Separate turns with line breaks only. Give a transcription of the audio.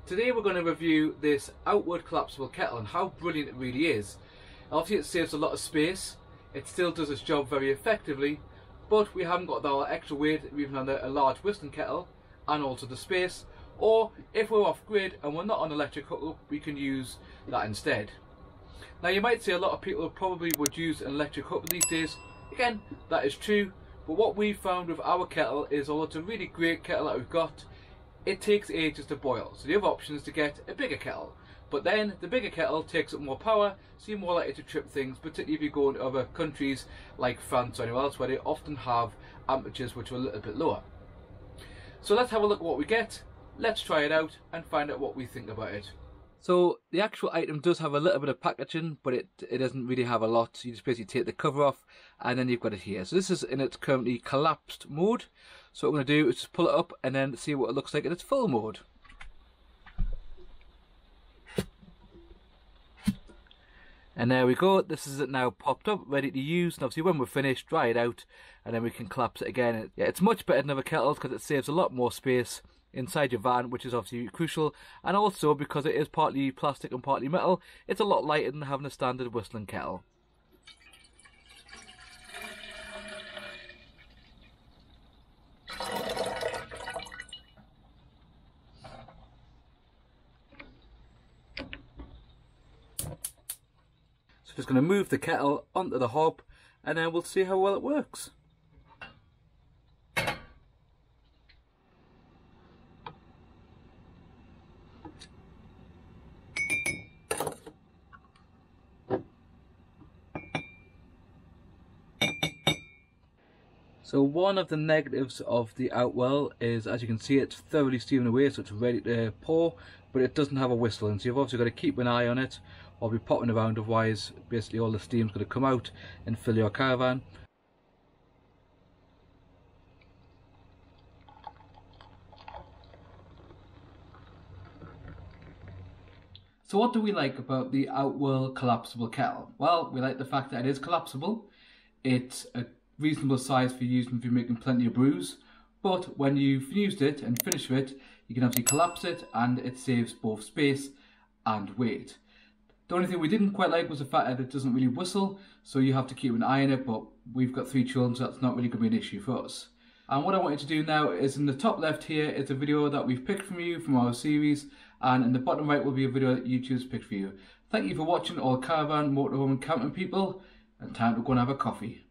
Today we're going to review this outward collapsible kettle and how brilliant it really is. Obviously it saves a lot of space, it still does its job very effectively, but we haven't got that extra weight even on a large Whistling kettle and also the space, or if we're off grid and we're not on electric hookup, we can use that instead. Now you might say a lot of people probably would use an electric hookup these days. Again, that is true, but what we found with our kettle is, although it's a really great kettle that we've got, it takes ages to boil. So the other option is to get a bigger kettle. But then the bigger kettle takes up more power, so you're more likely to trip things, particularly if you go into other countries like France or anywhere else where they often have amperatures which are a little bit lower. So let's have a look at what we get, let's try it out and find out what we think about it. So the actual item does have a little bit of packaging, but it doesn't really have a lot. So you just basically take the cover off and then you've got it here. So this is in its currently collapsed mode. So what I'm going to do is just pull it up and then see what it looks like in its full mode. And there we go, this is it now popped up, ready to use, and obviously when we're finished, dry it out, and then we can collapse it again. Yeah, it's much better than other kettles because it saves a lot more space inside your van, which is obviously crucial, and also because it is partly plastic and partly metal, it's a lot lighter than having a standard Whistling kettle. So just going to move the kettle onto the hob and then we'll see how well it works. So one of the negatives of the Outwell is, as you can see, it's thoroughly steaming away, so it's ready to pour, but it doesn't have a whistle, and so you've obviously got to keep an eye on it or be popping around, otherwise basically all the steam's going to come out and fill your caravan. So what do we like about the Outwell collapsible kettle? Well, we like the fact that it is collapsible. It's a reasonable size for using if you're making plenty of brews, but when you've used it and finished with it, you can obviously collapse it and it saves both space and weight. The only thing we didn't quite like was the fact that it doesn't really whistle, so you have to keep an eye on it, but we've got 3 children, so that's not really going to be an issue for us. And what I want you to do now is, in the top left here is a video that we've picked from you from our series, and in the bottom right will be a video that YouTube's picked for you. Thank you for watching, all caravan, motorhome and camping people, and time to go and have a coffee.